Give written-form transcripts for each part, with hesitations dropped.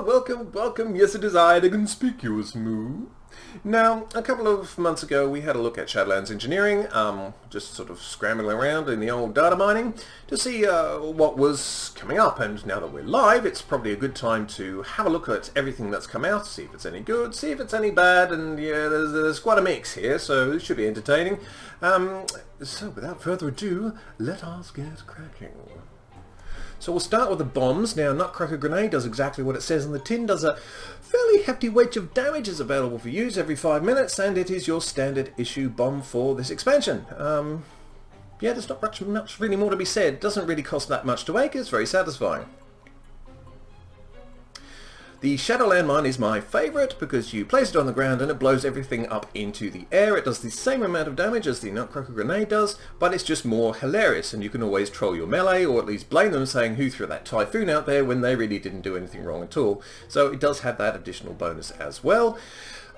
welcome. Yes, it is I, the conspicuous moo. Now, a couple of months ago, we had a look at Shadowlands Engineering, just sort of scrambling around in the old data mining to see what was coming up. And now that we're live, it's probably a good time to have a look at everything that's come out, see if it's any good, see if it's any bad, and yeah, there's quite a mix here, so it should be entertaining. So without further ado, let us get cracking. So we'll start with the bombs. Now, Nutcracker Grenade does exactly what it says on the tin, does a fairly hefty weight of damage, is available for use every 5 minutes, and it is your standard issue bomb for this expansion. Yeah, there's not much really more to be said. Doesn't really cost that much to make, it's very satisfying. The Shadowland Mine is my favourite because you place it on the ground and it blows everything up into the air. It does the same amount of damage as the Nutcracker Grenade does, but it's just more hilarious, and you can always troll your melee, or at least blame them saying who threw that typhoon out there when they really didn't do anything wrong at all. So it does have that additional bonus as well.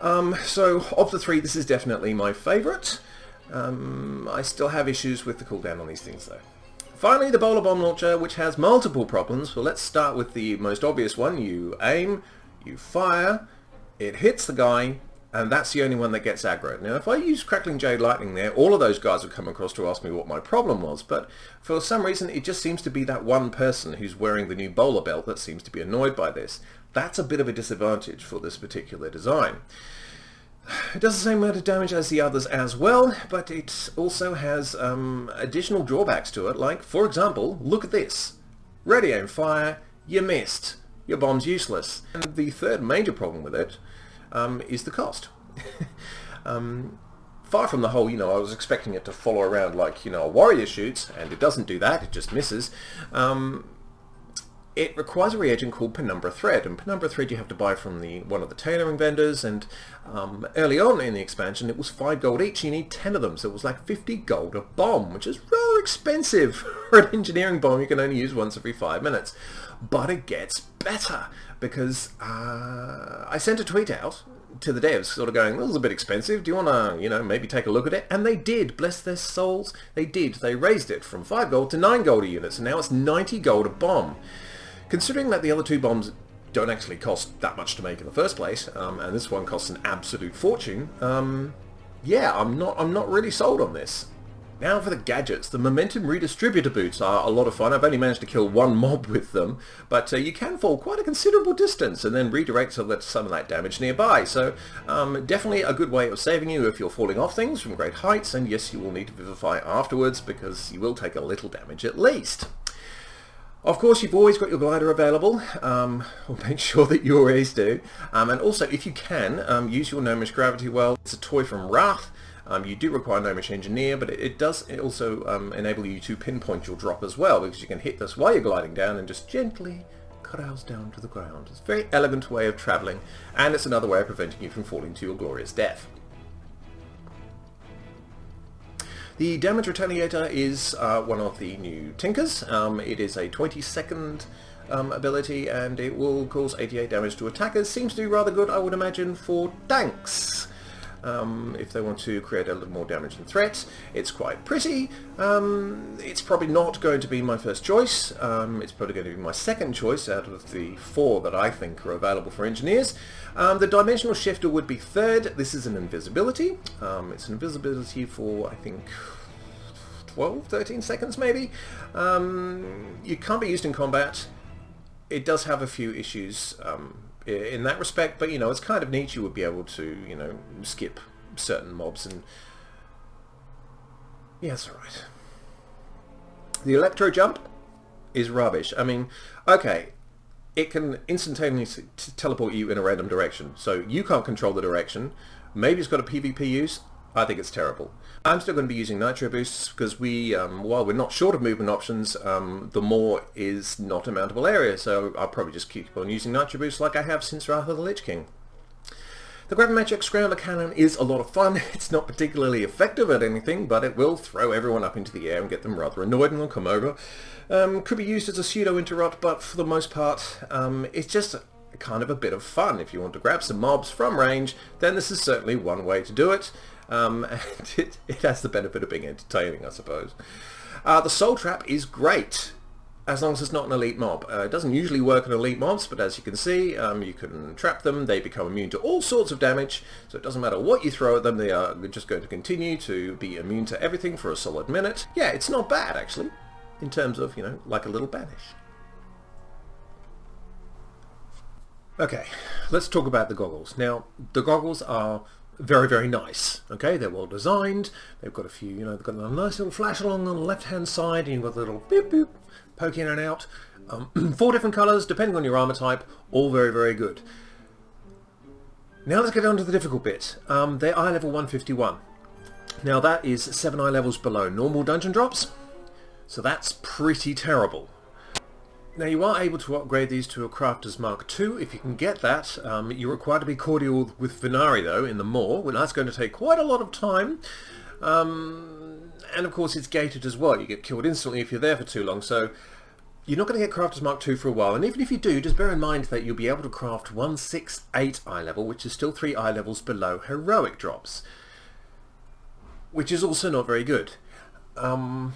So of the three, this is definitely my favourite. I still have issues with the cooldown on these things though. Finally, the Bowler Bomb Launcher, which has multiple problems. Well, let's start with the most obvious one. You aim, you fire, it hits the guy, and that's the only one that gets aggro. Now, if I use Crackling Jade Lightning there, all of those guys would come across to ask me what my problem was, but for some reason, it just seems to be that one person who's wearing the new bowler belt that seems to be annoyed by this. That's a bit of a disadvantage for this particular design. It does the same amount of damage as the others as well, but it also has additional drawbacks to it, like, for example, look at this. Ready aim fire, you missed. Your bomb's useless. And the third major problem with it is the cost. Far from the whole, I was expecting it to follow around like, a warrior shoots, and it doesn't do that, it just misses. It requires a reagent called Penumbra Thread, and Penumbra Thread you have to buy from one of the tailoring vendors, and early on in the expansion it was 5 gold each, you need 10 of them, so it was like 50 gold a bomb, which is rather expensive for an engineering bomb you can only use once every 5 minutes. But it gets better, because I sent a tweet out to the devs sort of going, this is a bit expensive, do you want to, maybe take a look at it? And they did, bless their souls, they did. They raised it from 5 gold to 9 gold a unit, so now it's 90 gold a bomb. Considering that the other two bombs don't actually cost that much to make in the first place, and this one costs an absolute fortune, yeah, I'm not really sold on this. Now for the gadgets. The Momentum Redistributor boots are a lot of fun. I've only managed to kill one mob with them, but you can fall quite a considerable distance and then redirect to let some of that damage nearby. So definitely a good way of saving you if you're falling off things from great heights, and yes, you will need to vivify afterwards because you will take a little damage at least. Of course, you've always got your glider available, or make sure that you always do. And also, if you can, use your Gnomish Gravity Well. It's a toy from Wrath. You do require Gnomish Engineer, but it does also enable you to pinpoint your drop as well, because you can hit this while you're gliding down and just gently carouse down to the ground. It's a very elegant way of travelling, and it's another way of preventing you from falling to your glorious death. The Damage Retaliator is one of the new Tinkers. It is a 20-second ability, and it will cause 88 damage to attackers. Seems to do rather good, I would imagine, for tanks. If they want to create a little more damage and threat. It's quite pretty. It's probably not going to be my first choice. It's probably going to be my second choice out of the 4 that I think are available for engineers. The Dimensional Shifter would be third. This is an invisibility. It's an invisibility for, I think, 12, 13 seconds maybe. You can't be used in combat. It does have a few issues in that respect, but it's kind of neat. You would be able to skip certain mobs, and yeah, it's alright. The Electro Jump is rubbish. I mean, okay, it can instantaneously teleport you in a random direction, so you can't control the direction. Maybe it's got a PvP use. I think it's terrible. I'm still going to be using Nitro Boosts because while we're not short of movement options, the Maw is not a mountable area, so I'll probably just keep on using Nitro Boosts like I have since Wrath of the Lich King. The Gravimetric Scrambler cannon is a lot of fun. It's not particularly effective at anything, but it will throw everyone up into the air and get them rather annoyed, and they'll come over. Could be used as a pseudo-interrupt, but for the most part, it's just kind of a bit of fun. If you want to grab some mobs from range, then this is certainly one way to do it. And it has the benefit of being entertaining, I suppose. The Soul Trap is great. as long as it's not an elite mob. It doesn't usually work on elite mobs, but as you can see, you can trap them, they become immune to all sorts of damage, so it doesn't matter what you throw at them, they are just going to continue to be immune to everything for a solid minute. Yeah, it's not bad actually, in terms of, you know, like a little banish. Okay, let's talk about the goggles. Now, the goggles are very, very nice. Okay, they're well designed. They've got a few, you know, they've got a nice little flash along on the left-hand side, and you've got the little boop boop poke in and out. 4 different colours, depending on your armour type, all very, very good. Now let's get on to the difficult bit. They're eye level 151. Now that is 7 eye levels below normal dungeon drops, so that's pretty terrible. Now you are able to upgrade these to a Crafter's Mark II if you can get that. You're required to be cordial with Venari though in the Maw, well, that's going to take quite a lot of time. And of course it's gated as well, you get killed instantly if you're there for too long, so you're not going to get Crafter's Mark II for a while, and even if you do, just bear in mind that you'll be able to craft 168 eye level, which is still 3 eye levels below heroic drops, which is also not very good. And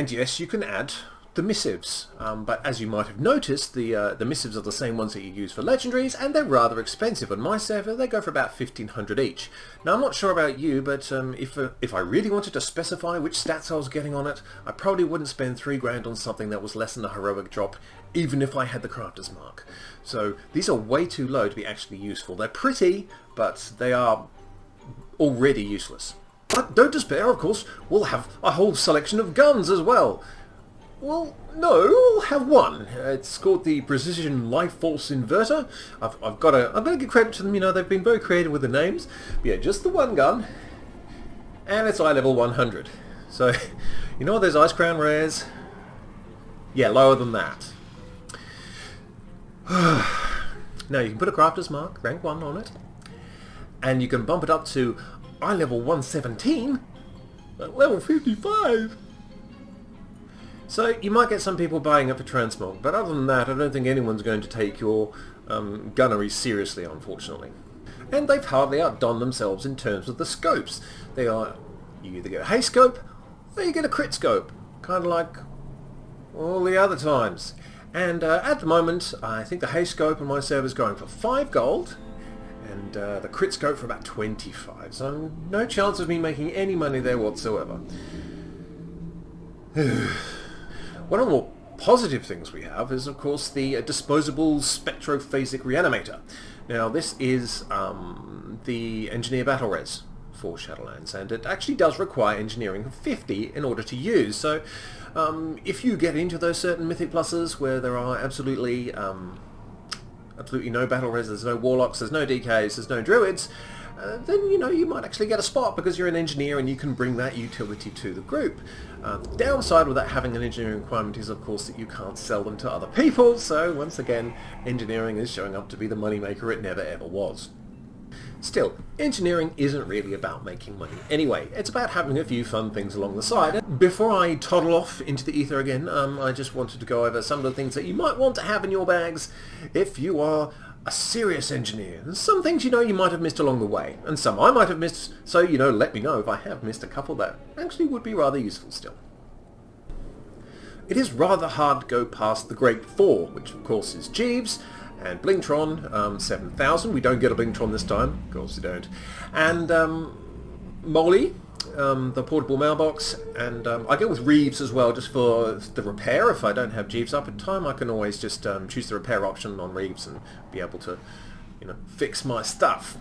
yes, you can add the missives, but as you might have noticed, the missives are the same ones that you use for legendaries, and they're rather expensive. On my server they go for about 1500 each. Now I'm not sure about you, but if I really wanted to specify which stats I was getting on it, I probably wouldn't spend 3 grand on something that was less than a heroic drop, even if I had the Crafter's Mark. So these are way too low to be actually useful. They're pretty, but they are already useless. But don't despair, of course, we'll have a whole selection of guns as well. Well, no, we'll have one. It's called the Precision Life Force Inverter. I've got to give credit to them, you know, they've been very creative with the names. But yeah, just the one gun, and it's eye level 100. So, you know what, those Ice Crown rares? Yeah, lower than that. Now you can put a Crafter's Mark, rank 1 on it, and you can bump it up to eye level 117 at level 55. So you might get some people buying it for transmog, but other than that I don't think anyone's going to take your gunnery seriously, unfortunately. And they've hardly outdone themselves in terms of the scopes. They are, you either get a haste scope or you get a crit scope, kind of like all the other times. And at the moment I think the haste scope on my server is going for 5 gold, and the crit scope for about 25, so no chance of me making any money there whatsoever. One of the more positive things we have is, of course, the Disposable Spectrophasic Reanimator. Now, this is the Engineer Battle Res for Shadowlands, and it actually does require Engineering 50 in order to use. So, if you get into those certain Mythic Pluses where there are absolutely no Battle Res, there's no Warlocks, there's no DKs, there's no Druids, then, you know, you might actually get a spot because you're an engineer and you can bring that utility to the group. The downside with that having an engineering requirement is, of course, that you can't sell them to other people, so once again, engineering is showing up to be the moneymaker it never ever was. Still, engineering isn't really about making money anyway, it's about having a few fun things along the side. Before I toddle off into the ether again, I just wanted to go over some of the things that you might want to have in your bags if you are a serious engineer. There's some things, you know, you might have missed along the way, and some I might have missed, so, you know, let me know if I have missed a couple that actually would be rather useful still. It is rather hard to go past the Great Four, which of course is Jeeves, and Blingtron, 7000, we don't get a Blingtron this time, of course we don't, and Molly, the portable mailbox, and I go with Reeves as well, just for the repair. If I don't have Jeeves up in time, I can always just choose the repair option on Reeves and be able to, you know, fix my stuff.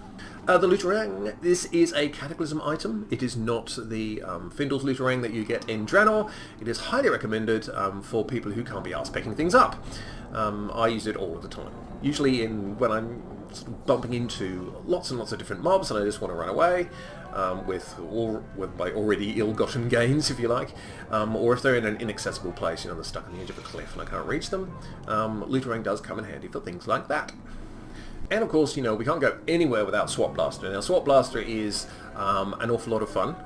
The Looterang, this is a Cataclysm item. It is not the Findle's Looterang that you get in Draenor. It is highly recommended for people who can't be arsed picking things up. I use it all the time. Usually when I'm sort of bumping into lots and lots of different mobs and I just want to run away, with my already ill-gotten gains, if you like, or if they're in an inaccessible place, you know, they're stuck on the edge of a cliff and I can't reach them, Looterang does come in handy for things like that. And of course, you know, we can't go anywhere without Swap Blaster. Now, Swap Blaster is an awful lot of fun.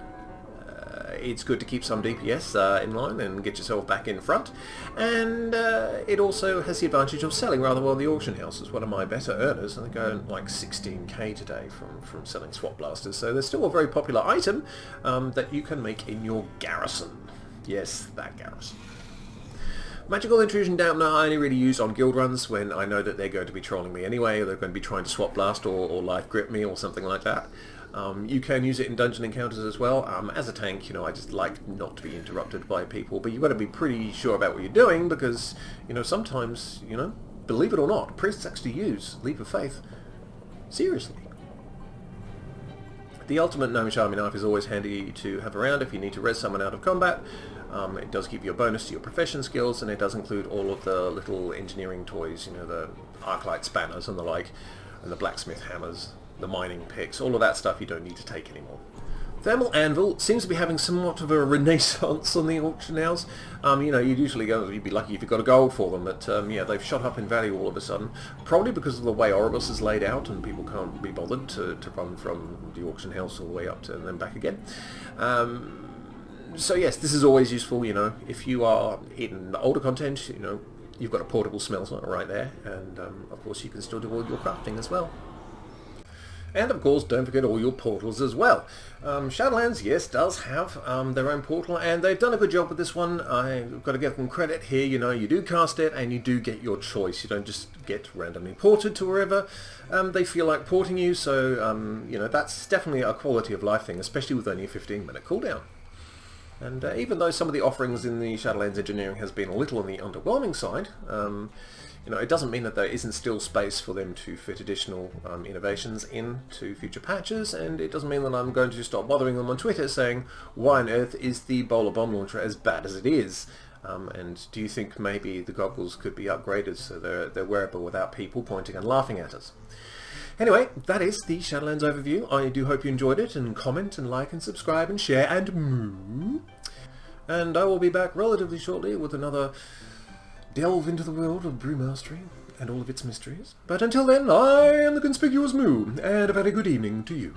It's good to keep some DPS in line and get yourself back in front, and it also has the advantage of selling rather well in the auction house. It's one of my better earners, and they go like 16k today from selling Swap Blasters, so they're still a very popular item that you can make in your garrison. Yes, that garrison. Magical Intrusion Dampener I only really use on guild runs when I know that they're going to be trolling me anyway, or they're going to be trying to swap blast or life grip me or something like that. You can use it in dungeon encounters as well. As a tank, I just like not to be interrupted by people, but you've got to be pretty sure about what you're doing because, sometimes, believe it or not, priests actually use Leap of Faith seriously. The ultimate Gnomish Army Knife is always handy to have around if you need to res someone out of combat. It does give you a bonus to your profession skills, and it does include all of the little engineering toys, the Arclight spanners and the like, and the blacksmith hammers, the mining picks, all of that stuff you don't need to take anymore. Thermal Anvil seems to be having somewhat of a renaissance on the auction house. You'd usually go, you'd be lucky if you got a gold for them, but yeah, they've shot up in value all of a sudden, probably because of the way Oribus is laid out and people can't be bothered to run from the auction house all the way up to and then back again. So yes, this is always useful, if you are in older content, you've got a portable smelter right there, and of course you can still do all your crafting as well. And of course, don't forget all your portals as well. Shadowlands, yes, does have their own portal, and they've done a good job with this one. I've got to give them credit here. You do cast it, and you do get your choice. You don't just get randomly ported to wherever they feel like porting you. So, that's definitely a quality of life thing, especially with only a 15-minute cooldown. And even though some of the offerings in the Shadowlands Engineering has been a little on the underwhelming side, it doesn't mean that there isn't still space for them to fit additional innovations into future patches, and it doesn't mean that I'm going to stop bothering them on Twitter saying, why on earth is the Bowler Bomb Launcher as bad as it is? And do you think maybe the goggles could be upgraded so they're wearable without people pointing and laughing at us? Anyway, that is the Shadowlands overview. I do hope you enjoyed it, and comment and like and subscribe and share and moo. And I will be back relatively shortly with another delve into the world of brewmastery and all of its mysteries. But until then, I am the Conspicuous Moo, and a very good evening to you.